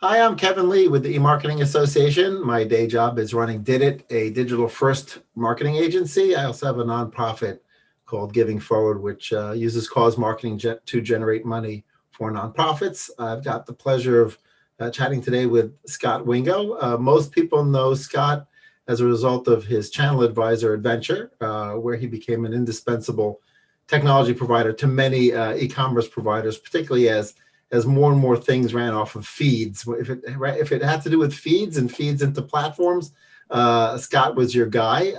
Hi, I'm Kevin Lee with the eMarketing Association. My day job is running Did It, a digital first marketing agency. I also have a nonprofit called Giving Forward, which uses cause marketing to generate money for nonprofits. I've got the pleasure of chatting today with Scot Wingo. Most people know Scot as a result of his channel advisor adventure, where he became an indispensable technology provider to many e-commerce providers, particularly as more and more things ran off of feeds. If it had to do with feeds and feeds into platforms, Scot was your guy.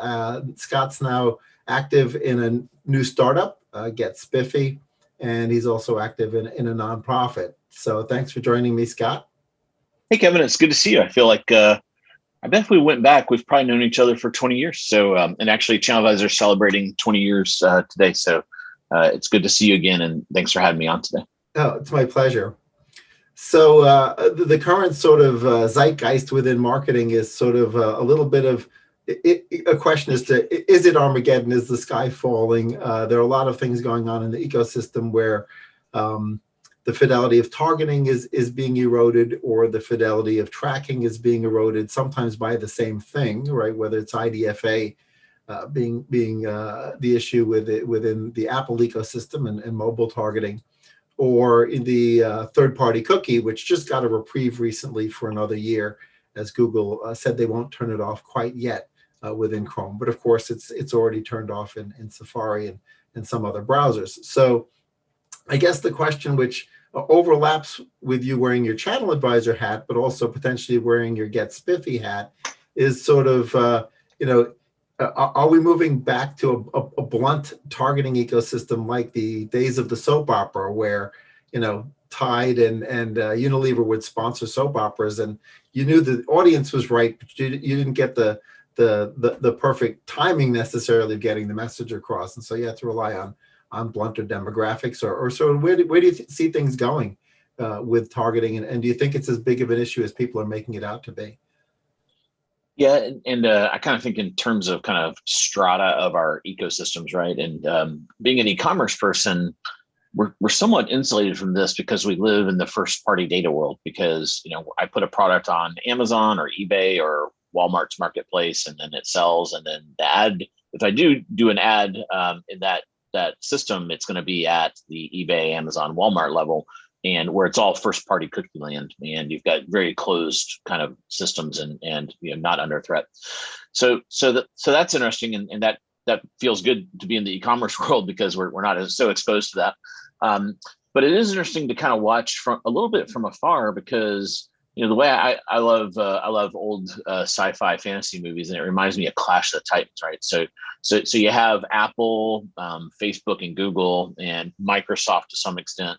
Scot's now active in a new startup, Get Spiffy, and he's also active in a nonprofit. So thanks for joining me, Scot. Hey, Kevin, it's good to see you. I feel like I bet if we went back, we've probably known each other for 20 years. So, and actually, Channel Advisor is celebrating 20 years today. So it's good to see you again. And thanks for having me on today. Oh, it's my pleasure. So the current sort of zeitgeist within marketing is sort of a little bit of a question as to, is it Armageddon? Is the sky falling? There are a lot of things going on in the ecosystem where the fidelity of targeting is being eroded, or the fidelity of tracking is being eroded, sometimes by the same thing, right? Whether it's IDFA being the issue within the Apple ecosystem and mobile targeting, or in the third-party cookie, which just got a reprieve recently for another year, as Google said they won't turn it off quite yet within Chrome. But of course, it's already turned off in Safari and some other browsers. So I guess the question, which overlaps with you wearing your channel advisor hat, but also potentially wearing your Get Spiffy hat, is sort of, are we moving back to a blunt targeting ecosystem like the days of the soap opera, where, Tide and Unilever would sponsor soap operas, and you knew the audience was right, but you didn't get the perfect timing necessarily of getting the message across, and so you had to rely on blunter demographics, or sort of where do you see things going with targeting, and do you think it's as big of an issue as people are making it out to be? Yeah, and I kind of think in terms of kind of strata of our ecosystems, right? And being an e-commerce person, we're somewhat insulated from this because we live in the first party data world. Because I put a product on Amazon or eBay or Walmart's marketplace, and then it sells, and then the ad. If I do an ad in that system, it's going to be at the eBay, Amazon, Walmart level, and where it's all first party cookie land, and you've got very closed kind of systems and not under threat. So that's interesting, and that feels good to be in the e-commerce world, because we're not so exposed to that. But it is interesting to kind of watch from a little bit from afar, because the way I love old sci-fi fantasy movies, and it reminds me of Clash of the Titans, right? So you have Apple, Facebook, and Google, and Microsoft to some extent,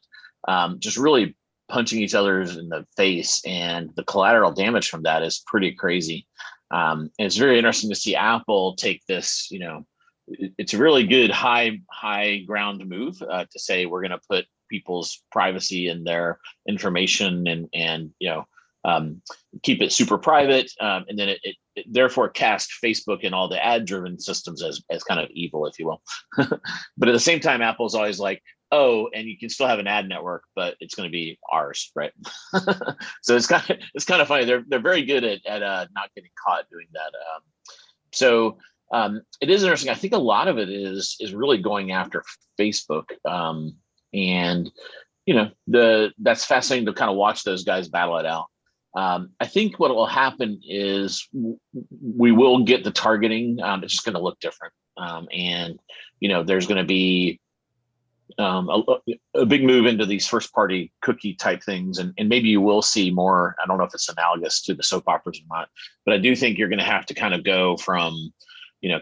just really punching each other in the face, and the collateral damage from that is pretty crazy. And it's very interesting to see Apple take this. It's a really good high ground move to say we're going to put people's privacy and their information and keep it super private, and then it therefore cast Facebook and all the ad driven systems as kind of evil, if you will. But at the same time, Apple's always like, oh, and you can still have an ad network, but it's going to be ours, right? So it's kind of funny. They're very good at not getting caught doing that. So it is interesting. I think a lot of it is really going after Facebook, and that's fascinating to kind of watch those guys battle it out. I think what will happen is we will get the targeting. It's just going to look different, and there's going to be a big move into these first party cookie type things, and maybe you will see more. I don't know if it's analogous to the soap operas or not, but I do think you're going to have to kind of go from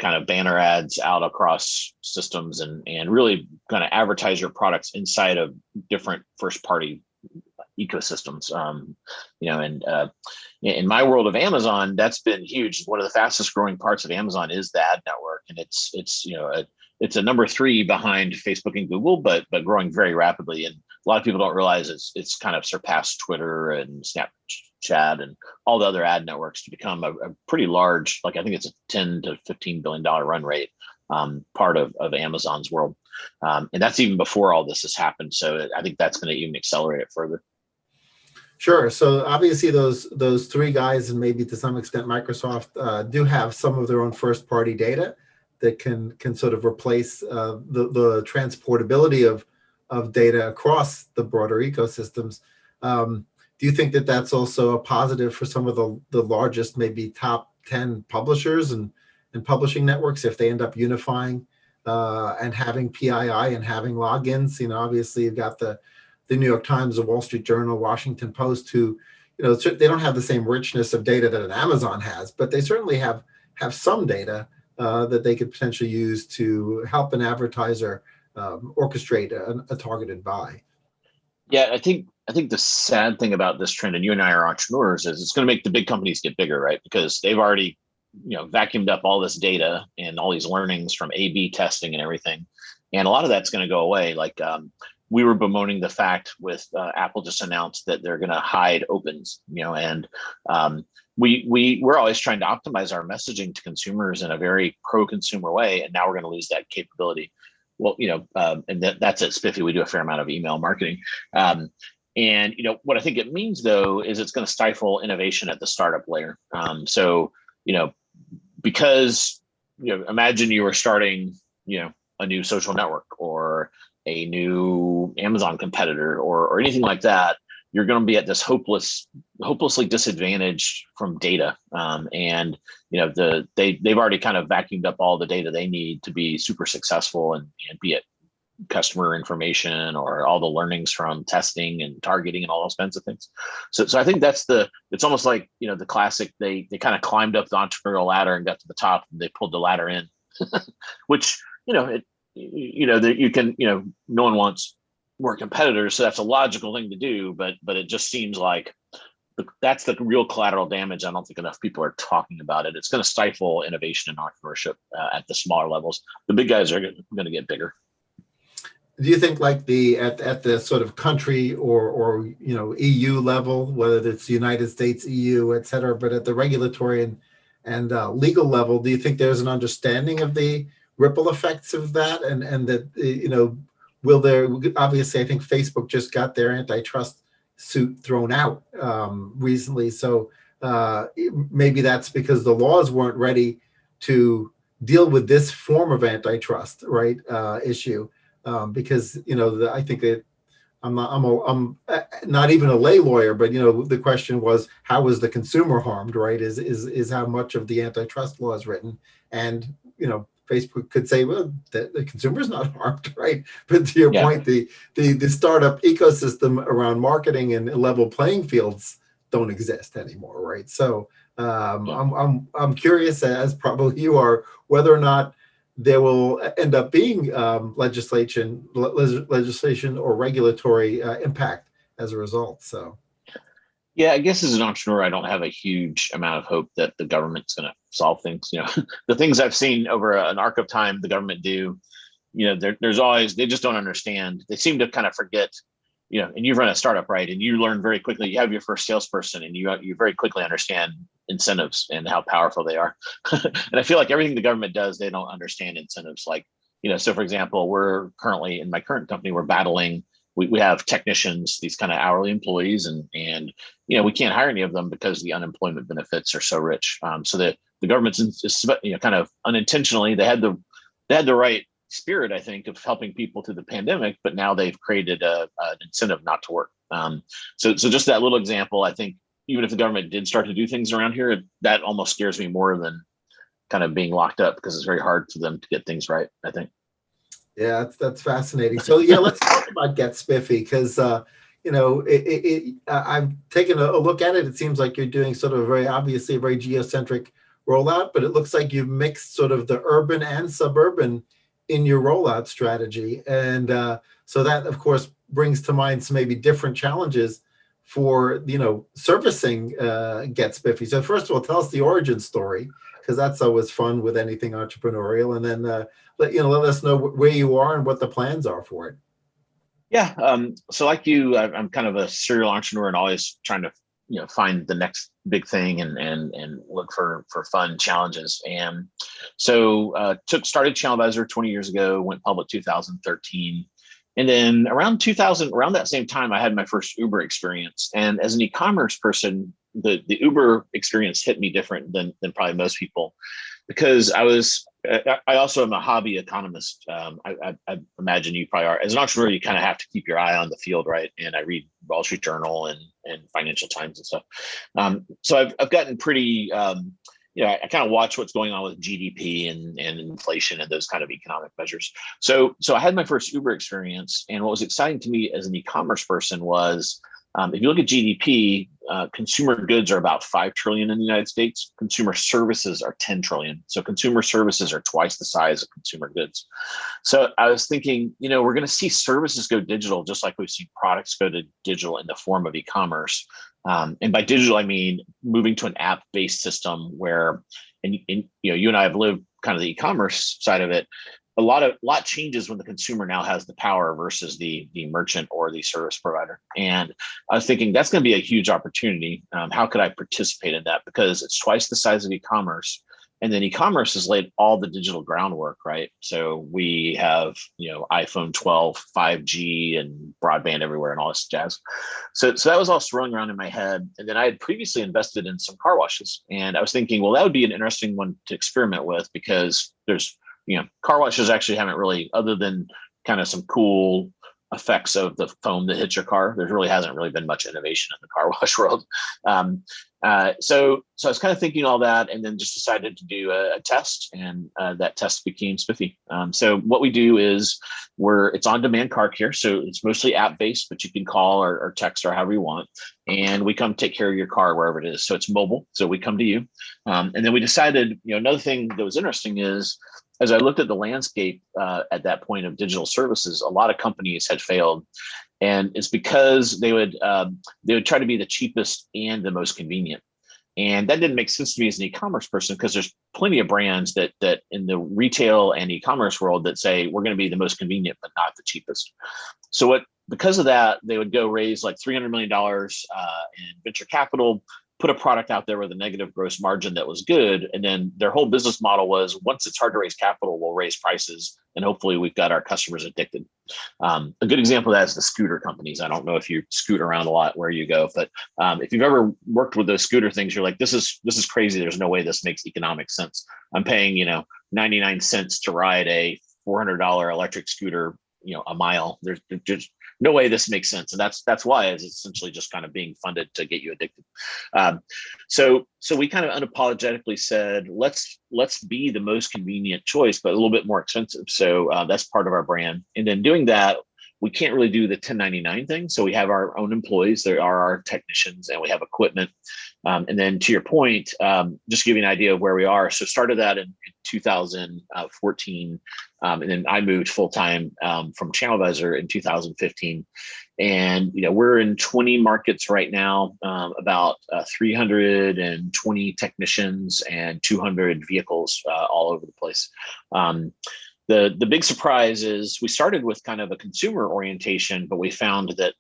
kind of banner ads out across systems, and really kind of advertise your products inside of different first party ecosystems. And in my world of Amazon, that's been huge. One of the fastest growing parts of Amazon is the ad network, and it's a number 3 behind Facebook and Google, but growing very rapidly. And a lot of people don't realize it's kind of surpassed Twitter and Snapchat and all the other ad networks to become a pretty large, like I think it's a $10 to $15 billion run rate, part of Amazon's world. And that's even before all this has happened. So I think that's going to even accelerate it further. Sure. So obviously those three guys and maybe to some extent Microsoft do have some of their own first party data that can sort of replace the transportability of data across the broader ecosystems. Do you think that that's also a positive for some of the largest, maybe top 10 publishers and publishing networks if they end up unifying and having PII and having logins? Obviously you've got the New York Times, the Wall Street Journal, Washington Post, who, they don't have the same richness of data that an Amazon has, but they certainly have some data that they could potentially use to help an advertiser orchestrate a targeted buy. Yeah, I think the sad thing about this trend, and you and I are entrepreneurs, is it's going to make the big companies get bigger, right? Because they've already, vacuumed up all this data and all these learnings from A/B testing and everything, and a lot of that's going to go away. Like we were bemoaning the fact with Apple just announced that they're going to hide opens, and we're always trying to optimize our messaging to consumers in a very pro-consumer way, and now we're going to lose that capability. Well, and that's at Spiffy. We do a fair amount of email marketing. And what I think it means though is it's going to stifle innovation at the startup layer. So because imagine you were starting a new social network or a new Amazon competitor or anything like that, you're going to be at this hopelessly disadvantaged from data. And they've already kind of vacuumed up all the data they need to be super successful and be it customer information or all the learnings from testing and targeting and all those kinds of things. So I think it's almost like, the classic, they kind of climbed up the entrepreneurial ladder and got to the top and they pulled the ladder in, which, that you can, no one wants more competitors. So that's a logical thing to do, but it just seems like that's the real collateral damage. I don't think enough people are talking about it. It's going to stifle innovation and entrepreneurship at the smaller levels. The big guys are going to get bigger. Do you think like at the sort of country or EU level, whether it's the United States, EU, et cetera, but at the regulatory and legal level, do you think there's an understanding of the ripple effects of that and that will there, obviously I think Facebook just got their antitrust suit thrown out recently, so maybe that's because the laws weren't ready to deal with this form of antitrust issue. Because I think that I'm not even a lay lawyer, but the question was, how was the consumer harmed, right? Is how much of the antitrust law is written, and Facebook could say, well, the consumer's not harmed, right? But to your point, the startup ecosystem around marketing and level playing fields don't exist anymore, right? So I'm curious, as probably you are, whether or not there will end up being legislation or regulatory impact as a result. So, yeah, I guess as an entrepreneur, I don't have a huge amount of hope that the government's going to solve things. The things I've seen over an arc of time, the government do, there's always, they just don't understand. They seem to kind of forget, and you've run a startup, right? And you learn very quickly, you have your first salesperson and you very quickly understand incentives and how powerful they are. And I feel like everything the government does, they don't understand incentives. Like, so for example, we're currently in my current company, we're battling, we have technicians, these kind of hourly employees, and we can't hire any of them because the unemployment benefits are so rich. So the government's kind of unintentionally, they had the right spirit, I think, of helping people through the pandemic, but now they've created an incentive not to work. So just that little example, I think even if the government did start to do things around here, that almost scares me more than kind of being locked up, because it's very hard for them to get things right, I think. Yeah, that's fascinating. So yeah, let's talk about Get Spiffy, because I've taken a look at it. It seems like you're doing sort of a very geocentric rollout, but it looks like you've mixed sort of the urban and suburban in your rollout strategy, and so that of course brings to mind some maybe different challenges for servicing Get Spiffy. So first of all, tell us the origin story, because that's always fun with anything entrepreneurial, and then let us know where you are and what the plans are for it. Yeah. So like you, I'm kind of a serial entrepreneur and always trying to find the next big thing and look for fun challenges. And so started Channel Advisor 20 years ago, went public 2013. And then around 2000, around that same time, I had my first Uber experience. And as an e-commerce person, the Uber experience hit me different than probably most people, because I also am a hobby economist. I imagine you probably are. As an entrepreneur, you kind of have to keep your eye on the field, right? And I read Wall Street Journal and Financial Times and stuff. So I've gotten pretty, I kind of watch what's going on with GDP and inflation and those kind of economic measures. So I had my first Uber experience, and what was exciting to me as an e-commerce person was, if you look at GDP, consumer goods are about 5 trillion in the United States. Consumer services are 10 trillion. So consumer services are twice the size of consumer goods. So I was thinking, we're going to see services go digital, just like we've seen products go to digital in the form of e-commerce. And by digital, I mean moving to an app-based system where, and you and I have lived kind of the e-commerce side of it. A lot changes when the consumer now has the power versus the merchant or the service provider. And I was thinking that's going to be a huge opportunity. How could I participate in that? Because it's twice the size of e-commerce. And then e-commerce has laid all the digital groundwork, right? So we have, iPhone 12, 5G, and broadband everywhere and all this jazz. So that was all swirling around in my head. And then I had previously invested in some car washes. And I was thinking, well, that would be an interesting one to experiment with, because there's, car washes actually haven't really, other than kind of some cool effects of the foam that hits your car, there really hasn't really been much innovation in the car wash world. So I was kind of thinking all that, and then just decided to do a test, and that test became Spiffy. So what we do is it's on-demand car care, so it's mostly app-based, but you can call or text or however you want, and we come take care of your car wherever it is. So it's mobile, so we come to you, and then we decided, another thing that was interesting is, as I looked at the landscape at that point of digital services, a lot of companies had failed, and it's because they would try to be the cheapest and the most convenient. And that didn't make sense to me as an e-commerce person, because there's plenty of brands that in the retail and e-commerce world that say we're going to be the most convenient but not the cheapest. So because of that, they would go raise like $300 million in venture capital, put a product out there with a negative gross margin that was good. And then their whole business model was, once it's hard to raise capital, we'll raise prices, and hopefully we've got our customers addicted. A good example of that is the scooter companies. I don't know if you scoot around a lot where you go, but if you've ever worked with those scooter things, you're like, this is crazy. There's no way this makes economic sense. I'm paying, 99 cents to ride a $400 electric scooter, a mile. There's just no way this makes sense. And that's why it's essentially just kind of being funded to get you addicted. So we kind of unapologetically said, let's be the most convenient choice, but a little bit more expensive. So that's part of our brand. And then doing that, we can't really do the 1099 thing. So we have our own employees. There are our technicians, and we have equipment. And then to your point, just to give you an idea of where we are. So started that in 2014. And then I moved full-time from ChannelAdvisor in 2015. And, we're in 20 markets right now, about 320 technicians and 200 vehicles all over the place. The big surprise is we started with kind of a consumer orientation, but we found that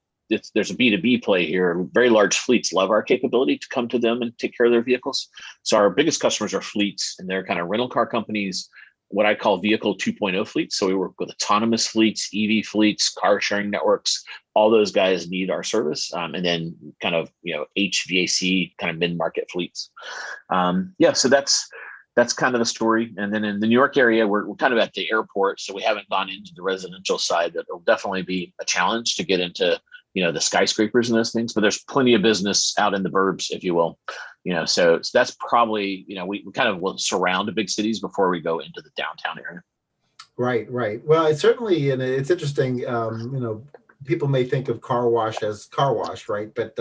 there's a B2B play here. Very large fleets love our capability to come to them and take care of their vehicles. So our biggest customers are fleets, and they're kind of rental car companies, what I call vehicle 2.0 fleets. So we work with autonomous fleets, EV fleets, car sharing networks. All those guys need our service. And then kind of, HVAC kind of mid-market fleets. So that's kind of the story. And then in the New York area, we're kind of at the airport, so we haven't gone into the residential side. That will definitely be a challenge to get into, the skyscrapers and those things, but there's plenty of business out in the burbs, if you will. So that's probably, we kind of will surround big cities before we go into the downtown area. Right. Well, it's certainly, and it's interesting, people may think of car wash as car wash, right? But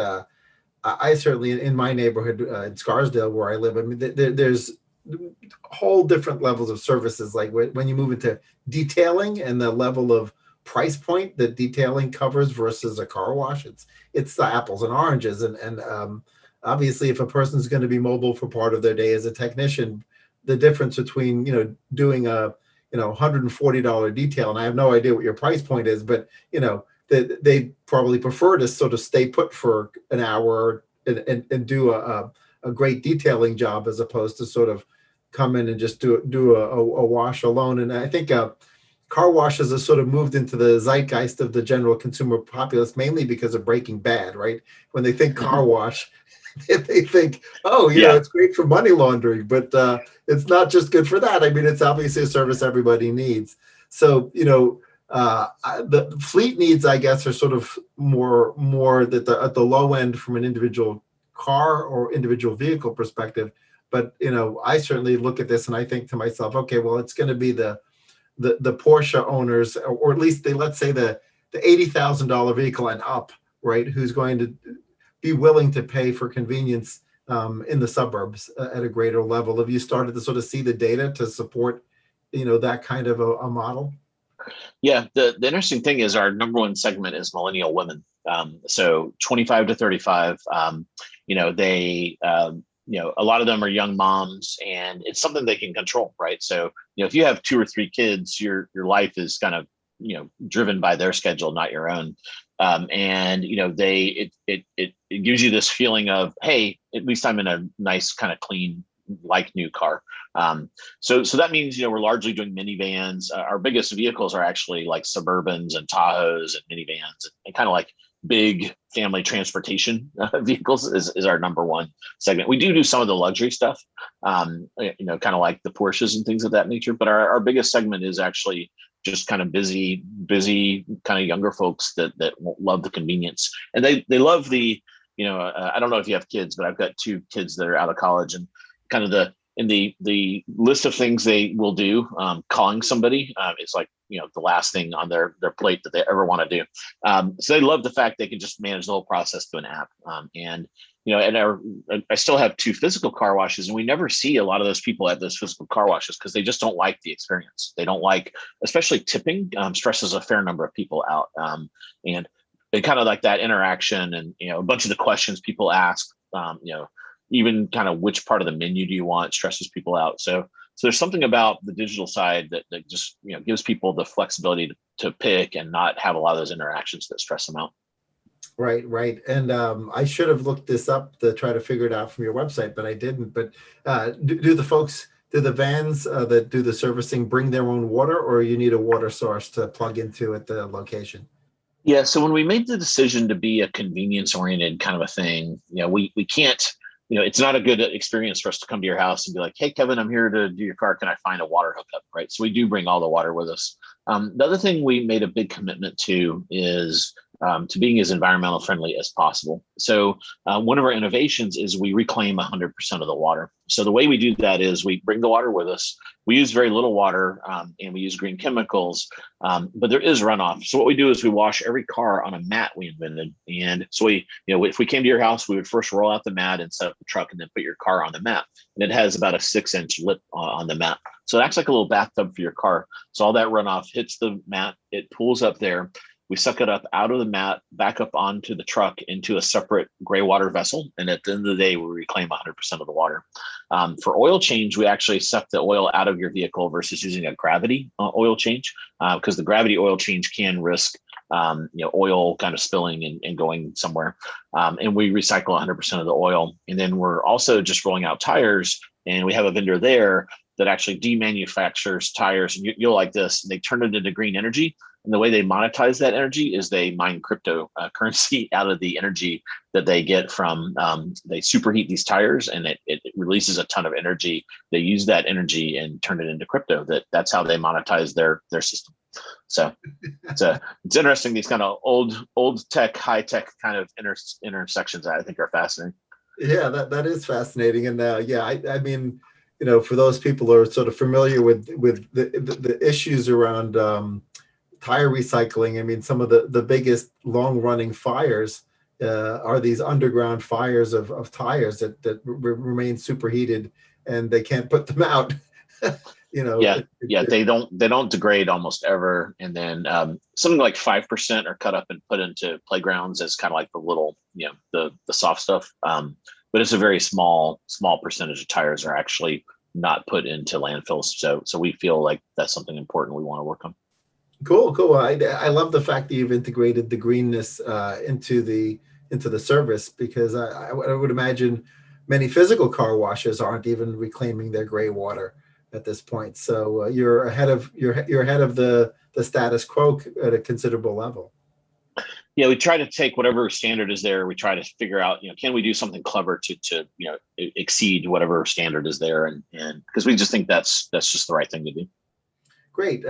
I certainly, in my neighborhood, in Scarsdale, where I live, I mean, there's whole different levels of services. Like when you move into detailing and the level of price point that detailing covers versus a car wash, it's the apples and oranges. And obviously, if a person's going to be mobile for part of their day as a technician, the difference between doing a $140 detail, and I have no idea what your price point is, but they probably prefer to sort of stay put for an hour and do a great detailing job, as opposed to sort of come in and just do a wash alone. And I think car washes have sort of moved into the zeitgeist of the general consumer populace, mainly because of Breaking Bad, right? When they think car wash, they think, oh, Yeah. it's great for money laundering, but it's not just good for that. I mean, it's obviously a service everybody needs. So, the fleet needs, I guess, are sort of more that at the low end from an individual car or individual vehicle perspective. But I certainly look at this and I think to myself, okay, well, it's going to be the Porsche owners, or at least let's say the $80,000 vehicle and up, right? Who's going to be willing to pay for convenience in the suburbs at a greater level. Have you started to sort of see the data to support, that kind of a model? Yeah, the interesting thing is our number one segment is millennial women. So 25 to 35. They a lot of them are young moms, and it's something they can control, right? So if you have two or three kids, your life is kind of driven by their schedule, not your own. And it gives you this feeling of, hey, at least I'm in a nice kind of clean, like new car. So that means we're largely doing minivans. Our biggest vehicles are actually like Suburbans and Tahoes and minivans, and kind of like big family transportation vehicles is our number one segment. We do some of the luxury stuff, kind of like the Porsches and things of that nature. But our biggest segment is actually just kind of busy kind of younger folks that love the convenience, and they love the I don't know if you have kids, but I've got two kids that are out of college, and kind of the list of things they will do, calling somebody is like the last thing on their plate that they ever want to do. So they love the fact they can just manage the whole process through an app. And I still have two physical car washes, and we never see a lot of those people at those physical car washes because they just don't like the experience. They don't like, especially tipping, stresses a fair number of people out, and they kind of like that interaction, and a bunch of the questions people ask. Even kind of which part of the menu do you want stresses people out. So there's something about the digital side that just gives people the flexibility to pick and not have a lot of those interactions that stress them out. Right. And I should have looked this up to try to figure it out from your website, but I didn't. But do the vans that do the servicing bring their own water, or you need a water source to plug into at the location? Yeah. So when we made the decision to be a convenience oriented kind of a thing, we can't, it's not a good experience for us to come to your house and be like, hey, Kevin, I'm here to do your car. Can I find a water hookup? Right. So we do bring all the water with us. The other thing we made a big commitment to is to being as environmental friendly as possible. So one of our innovations is we reclaim 100% of the water. So the way we do that is we bring the water with us. We use very little water, and we use green chemicals, but there is runoff. So what we do is we wash every car on a mat we invented. And so if we came to your house, we would first roll out the mat and set up the truck, and then put your car on the mat. And it has about a 6-inch lip on the mat. So it acts like a little bathtub for your car. So all that runoff hits the mat, it pools up there. We suck it up out of the mat, back up onto the truck into a separate gray water vessel. And at the end of the day, we reclaim 100% of the water. For oil change, we actually suck the oil out of your vehicle versus using a gravity oil change, because the gravity oil change can risk oil kind of spilling and going somewhere. And we recycle 100% of the oil. And then we're also just rolling out tires, and we have a vendor there that actually demanufactures tires. And you'll like this. They turn it into green energy. And the way they monetize that energy is they mine cryptocurrency out of the energy that they get from, they superheat these tires, and it releases a ton of energy. They use that energy and turn it into crypto. That's how they monetize their system. So it's interesting. These kind of old tech, high tech kind of intersections that I think are fascinating. Yeah, that is fascinating. And I mean, for those people who are sort of familiar with the issues around tire recycling, I mean, some of the biggest long running fires are these underground fires of tires that remain superheated, and they can't put them out. They don't degrade almost ever. And then something like 5% are cut up and put into playgrounds as kind of like the little, the soft stuff. But it's a very small percentage of tires are actually not put into landfills. So we feel like that's something important we want to work on. Cool. I love the fact that you've integrated the greenness into the service, because I would imagine many physical car washes aren't even reclaiming their gray water. at this point. So you're ahead of you're ahead of the status quo at a considerable level. Yeah, we try to take whatever standard is there. We try to figure out, can we do something clever to exceed whatever standard is there, and because we just think that's just the right thing to do. Great.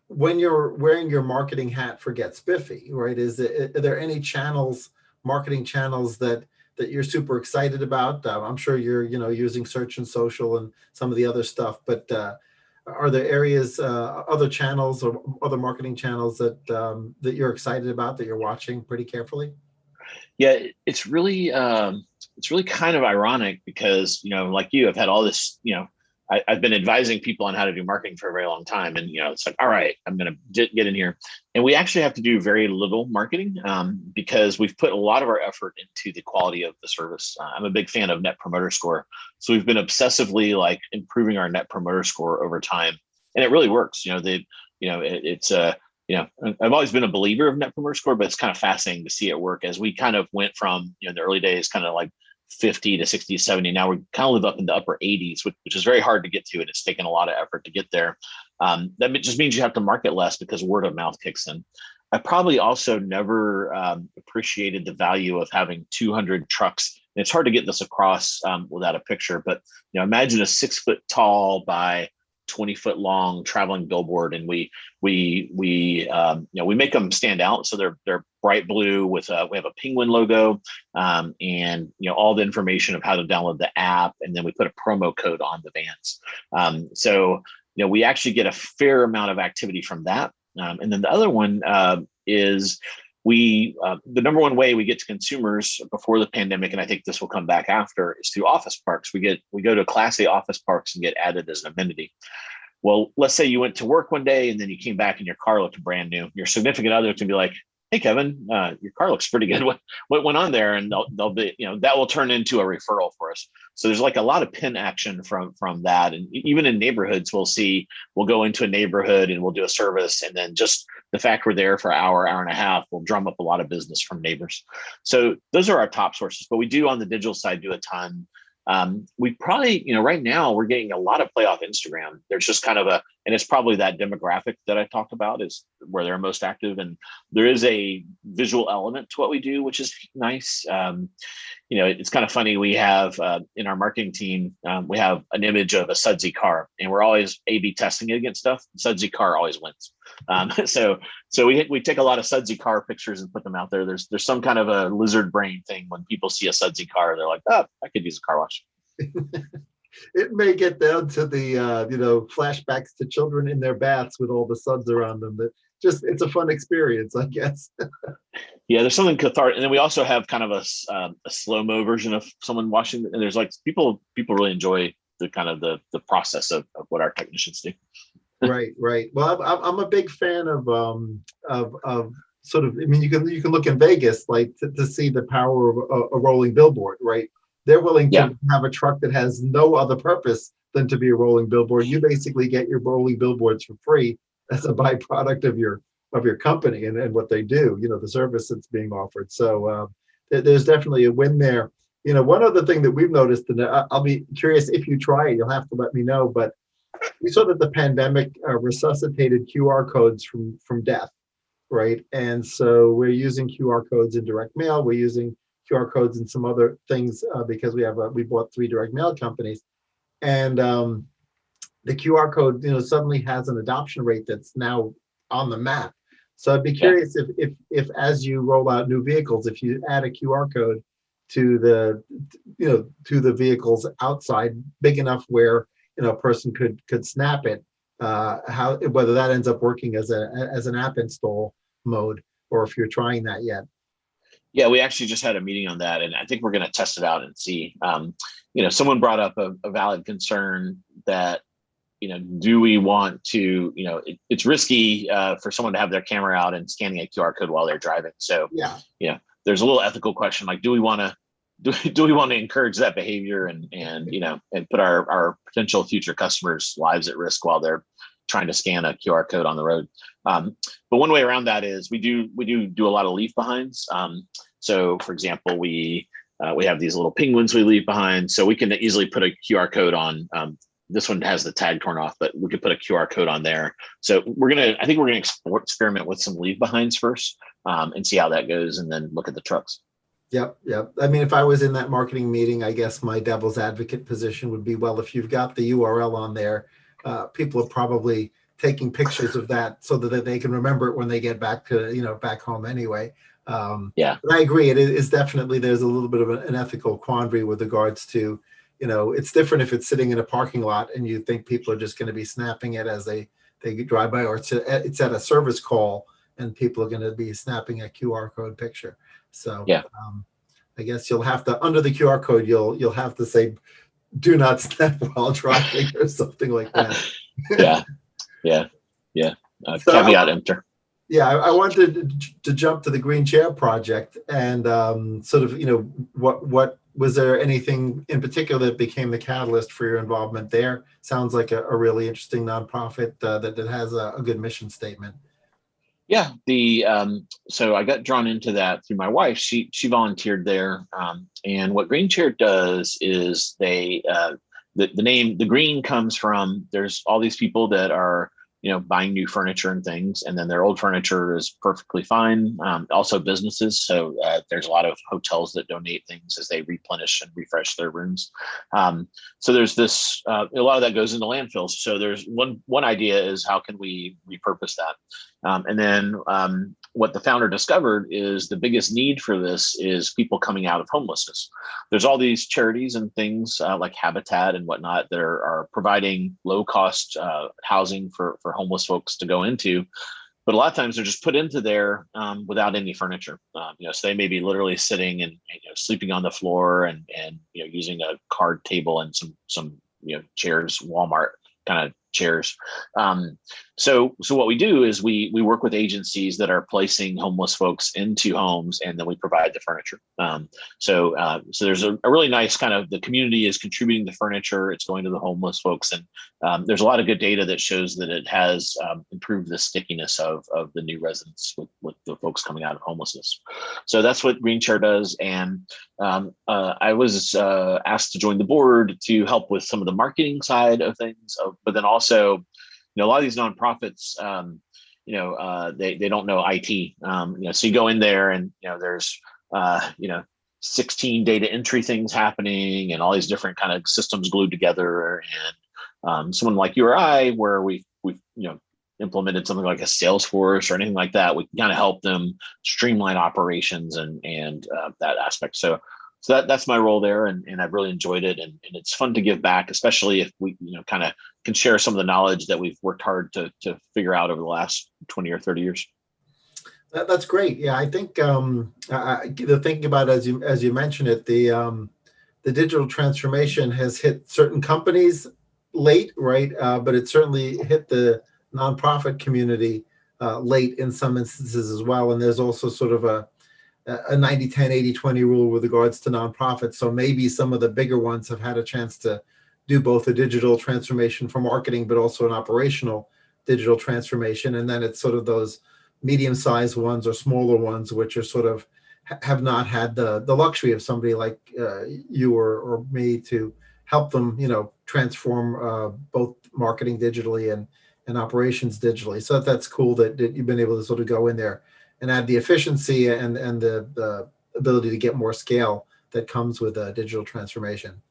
When you're wearing your marketing hat for Get Spiffy, right? Are there any channels, marketing channels that you're super excited about? I'm sure you're using search and social and some of the other stuff, but are there areas, other channels or other marketing channels that you're excited about, that you're watching pretty carefully? Yeah, it's really kind of ironic because like you have had all this. I've been advising people on how to do marketing for a very long time, and it's like, all right, I'm going to get in here, and we actually have to do very little marketing because we've put a lot of our effort into the quality of the service. I'm a big fan of Net Promoter Score, so we've been obsessively like improving our Net Promoter Score over time, and it really works. It's I've always been a believer of Net Promoter Score, but it's kind of fascinating to see it work as we kind of went from in the early days, kind of like 50 to 60, 70. Now we kind of live up in the upper 80s, which is very hard to get to, and it's taken a lot of effort to get there. That just means you have to market less because word of mouth kicks in. I probably also never appreciated the value of having 200 trucks. And it's hard to get this across without a picture, but imagine a 6 foot tall by 20 foot long traveling billboard, and we make them stand out, so they're bright blue with we have a penguin logo, and all the information of how to download the app, and then we put a promo code on the vans. So we actually get a fair amount of activity from that, and then the other one is the number one way we get to consumers before the pandemic, and I think this will come back after, is through office parks. We go to Class A office parks and get added as an amenity. Well, let's say you went to work one day and then you came back and your car looked brand new. Your significant other can be like, "Hey, Kevin, your car looks pretty good. What went on there?" And they'll be, that will turn into a referral for us. So there's like a lot of pin action from that. And even in neighborhoods, we'll go into a neighborhood and we'll do a service, and then just the fact we're there for an hour and a half will drum up a lot of business from neighbors. So those are our top sources. But we do on the digital side do a ton. We probably, right now we're getting a lot of play off Instagram. There's just kind of and it's probably that demographic that I talked about is where they're most active. And there is a visual element to what we do, which is nice. It's kind of funny. We have in our marketing team, we have an image of a sudsy car, and we're always A/B testing it against stuff. Sudsy car always wins. So we take a lot of sudsy car pictures and put them out there. There's some kind of a lizard brain thing when people see a sudsy car, they're like, "Oh, I could use a car wash." It may get down to the flashbacks to children in their baths with all the suds around them. That it's a fun experience, I guess. Yeah, there's something cathartic, and then we also have kind of a slow-mo version of someone washing. And there's like people really enjoy the kind of the process of what our technicians do. Right. Well, I'm a big fan of sort of. I mean, you can look in Vegas, like to see the power of a rolling billboard, right? They're willing to have a truck that has no other purpose than to be a rolling billboard. You basically get your rolling billboards for free as a byproduct of your company and what they do, the service that's being offered. So there's definitely a win there. One other thing that we've noticed, and I'll be curious if you try it, you'll have to let me know, but we saw that the pandemic resuscitated QR codes from death, right? And so we're using QR codes in direct mail. We're using QR codes and some other things because we bought 3 direct mail companies, and the QR code suddenly has an adoption rate that's now on the map. So I'd be curious if as you roll out new vehicles, if you add a QR code to the vehicles outside big enough where a person could snap it, whether that ends up working as an app install mode, or if you're trying that yet. Yeah, we actually just had a meeting on that, and I think we're going to test it out and see. Someone brought up a valid concern that, do we want to, it's risky for someone to have their camera out and scanning a QR code while they're driving. So, there's a little ethical question, like, do we want to encourage that behavior and put our potential future customers' lives at risk while they're trying to scan a QR code on the road? But one way around that is we do a lot of leave behinds. So for example, we have these little penguins we leave behind, so we can easily put a QR code on this one has the tag torn off, but we could put a QR code on there. So I think we're gonna experiment with some leave behinds first, and see how that goes, and then look at the trucks. Yep, yep. I mean, if I was in that marketing meeting, I guess my devil's advocate position would be, well, if you've got the URL on there, people are probably taking pictures of that so that they can remember it when they get back to, back home anyway. Yeah. But I agree. It is definitely, there's a little bit of an ethical quandary with regards to, it's different if it's sitting in a parking lot and you think people are just going to be snapping it as they drive by, or it's at a service call and people are going to be snapping a QR code picture. So Yeah. I guess you'll have to, under the QR code, you'll have to say, do not snap while driving or something like that. Yeah. So Caveat emptor. Yeah, I wanted to jump to the Green Chair project and sort of, what was there anything in particular that became the catalyst for your involvement there? Sounds like a really interesting nonprofit that has a good mission statement. Yeah, so I got drawn into that through my wife. She volunteered there, and what Green Chair does is the name, the green, comes from, there's all these people that are buying new furniture and things, and then their old furniture is perfectly fine. Also businesses, so there's a lot of hotels that donate things as they replenish and refresh their rooms. So there's this a lot of that goes into landfills. So there's one idea is, how can we repurpose that? And then what the founder discovered is the biggest need for this is people coming out of homelessness. There's all these charities and things like Habitat and whatnot that are providing low cost housing for homeless folks to go into. But a lot of times they're just put into there without any furniture. So they may be literally sitting and sleeping on the floor and using a card table and some chairs, Walmart kind of chairs. So what we do is we work with agencies that are placing homeless folks into homes, and then we provide the furniture. So there's a really nice kind of, the community is contributing the furniture, it's going to the homeless folks, and there's a lot of good data that shows that it has improved the stickiness of the new residents with the folks coming out of homelessness. So that's what Green Chair does, and I was asked to join the board to help with some of the marketing side of things, but then also, a lot of these nonprofits, they don't know IT. So you go in there and there's 16 data entry things happening and all these different kind of systems glued together. And someone like you or I, where we've implemented something like a Salesforce or anything like that, we can kind of help them streamline operations and that aspect. So that's my role there, and I've really enjoyed it, and it's fun to give back, especially if we kind of can share some of the knowledge that we've worked hard to figure out over the last 20 or 30 years. That's great. Yeah, I think the thinking about it, as you mentioned it, the digital transformation has hit certain companies late, right? But it certainly hit the nonprofit community late in some instances as well. And there's also sort of a 90-10, 80-20 rule with regards to nonprofits. So maybe some of the bigger ones have had a chance to do both a digital transformation for marketing, but also an operational digital transformation. And then it's sort of those medium-sized ones or smaller ones, which are sort of have not had the luxury of somebody like you or me to help them, transform both marketing digitally and operations digitally. So that's cool that you've been able to sort of go in there and add the efficiency and the ability to get more scale that comes with digital transformation.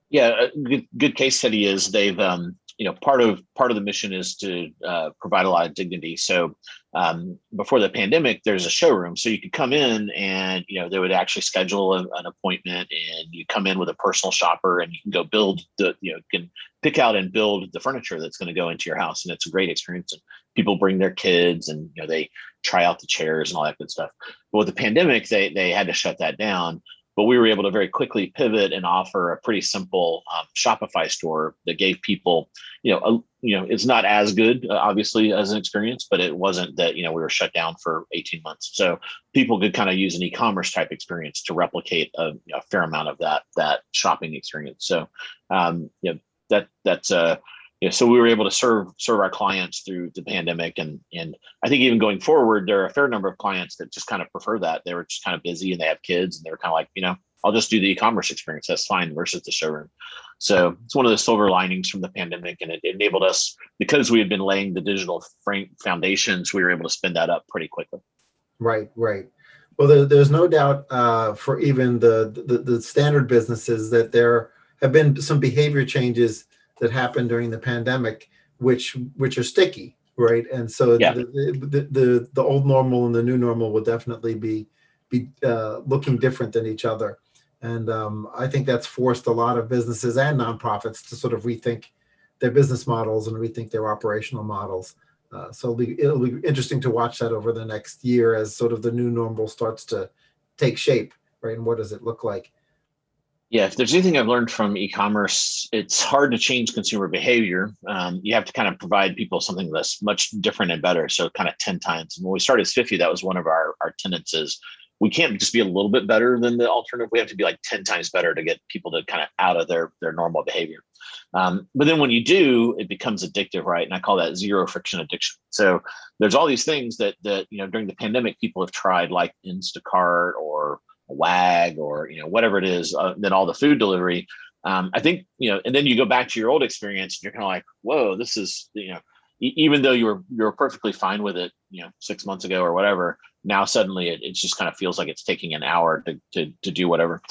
Yeah, a good case study is they've part of the mission is to provide a lot of dignity. So before the pandemic, there's a showroom, so you could come in and they would actually schedule an appointment, and you come in with a personal shopper, and you can go build can pick out and build the furniture that's going to go into your house, and it's a great experience. And people bring their kids, and they try out the chairs and all that good stuff. But with the pandemic, they had to shut that down. But we were able to very quickly pivot and offer a pretty simple Shopify store that gave people, it's not as good, obviously, as an experience, but it wasn't that, we were shut down for 18 months. So people could kind of use an e-commerce type experience to replicate a fair amount of that shopping experience. So, so we were able to serve our clients through the pandemic, and I think even going forward, there are a fair number of clients that just kind of prefer that. They were just kind of busy and they have kids, and they were kind of like, I'll just do the e-commerce experience. That's fine versus the showroom. So it's one of the silver linings from the pandemic, and it enabled us, because we had been laying the digital frame foundations, we were able to spin that up pretty quickly. Right, right. Well, there's no doubt for even the standard businesses that there have been some behavior changes that happened during the pandemic, which are sticky, right? And so Yeah. the old normal and the new normal will definitely be looking different than each other. And I think that's forced a lot of businesses and nonprofits to sort of rethink their business models and rethink their operational models. So it'll be interesting to watch that over the next year as sort of the new normal starts to take shape, right? And what does it look like? Yeah, if there's anything I've learned from e-commerce, it's hard to change consumer behavior. You have to kind of provide people something that's much different and better. So kind of 10 times. And when we started Spiffy, that was one of our tenets is we can't just be a little bit better than the alternative. We have to be like 10 times better to get people to kind of out of their normal behavior. But then when you do, it becomes addictive, right? And I call that zero friction addiction. So there's all these things that during the pandemic, people have tried, like Instacart or Wag or whatever it is, then all the food delivery. I think and then you go back to your old experience, and you're kind of like, whoa, this is even though you were perfectly fine with it 6 months ago or whatever, now suddenly it just kind of feels like it's taking an hour to do whatever.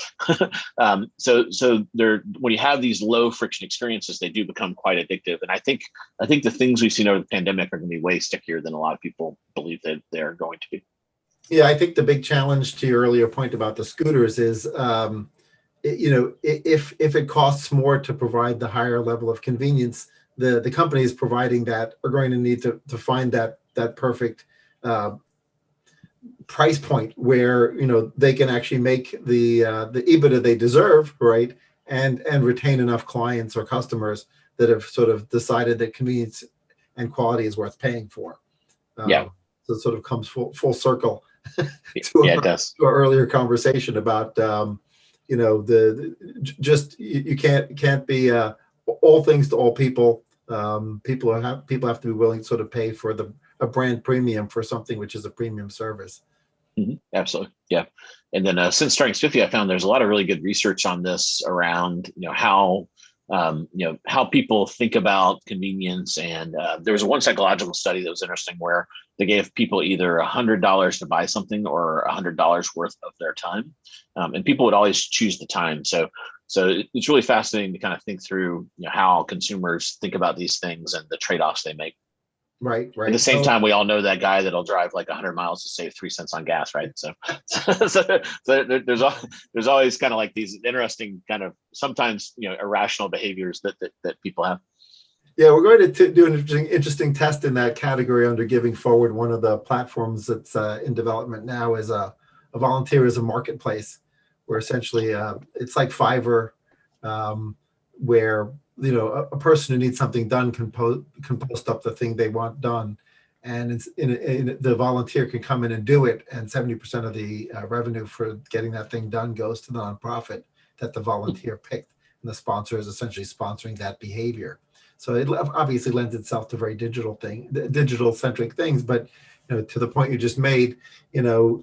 So there, when you have these low friction experiences, they do become quite addictive. And I think the things we've seen over the pandemic are going to be way stickier than a lot of people believe that they're going to be. Yeah, I think the big challenge to your earlier point about the scooters is, if it costs more to provide the higher level of convenience, the companies providing that are going to need to find that perfect price point where they can actually make the EBITDA they deserve, right, and retain enough clients or customers that have sort of decided that convenience and quality is worth paying for. Yeah. So it sort of comes full circle Yeah, it does. to our earlier conversation about you can't be all things to all people. People have to be willing to sort of pay for a brand premium for something which is a premium service. Mm-hmm. Absolutely. Yeah. And then since starting Spiffy, I found there's a lot of really good research on this around, how people think about convenience. And there was one psychological study that was interesting where they gave people either $100 to buy something or $100 worth of their time. And people would always choose the time. So it's really fascinating to kind of think through how consumers think about these things and the trade-offs they make. Right. At the same time, we all know that guy that'll drive like 100 miles to save 3 cents on gas, right? So there's always kind of like these interesting kind of sometimes irrational behaviors that people have. Yeah, we're going to do an interesting test in that category under Giving Forward. One of the platforms that's in development now is a volunteerism marketplace, where essentially it's like Fiverr, where a person who needs something done can post up the thing they want done, and the volunteer can come in and do it, and 70% of the revenue for getting that thing done goes to the nonprofit that the volunteer picked, and the sponsor is essentially sponsoring that behavior. So it obviously lends itself to very digital centric things, but to the point you just made,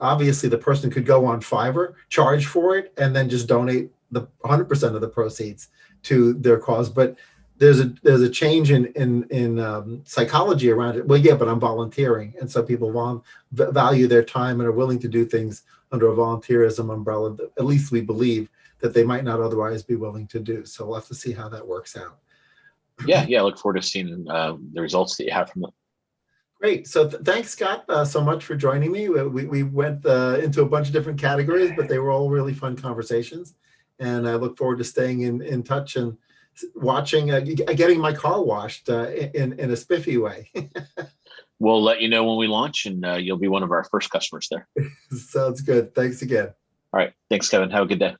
obviously the person could go on Fiverr, charge for it, and then just donate the 100% of the proceeds to their cause. But there's a change in psychology around it. Well, yeah, but I'm volunteering, and so people value their time and are willing to do things under a volunteerism umbrella that at least we believe that they might not otherwise be willing to do. So we'll have to see how that works out. Yeah. I look forward to seeing the results that you have from it. Great. So thanks, Scott, so much for joining me. We went into a bunch of different categories, but they were all really fun conversations. And I look forward to staying in touch and watching, getting my car washed in a spiffy way. We'll let you know when we launch, and you'll be one of our first customers there. Sounds good. Thanks again. All right. Thanks, Kevin. Have a good day.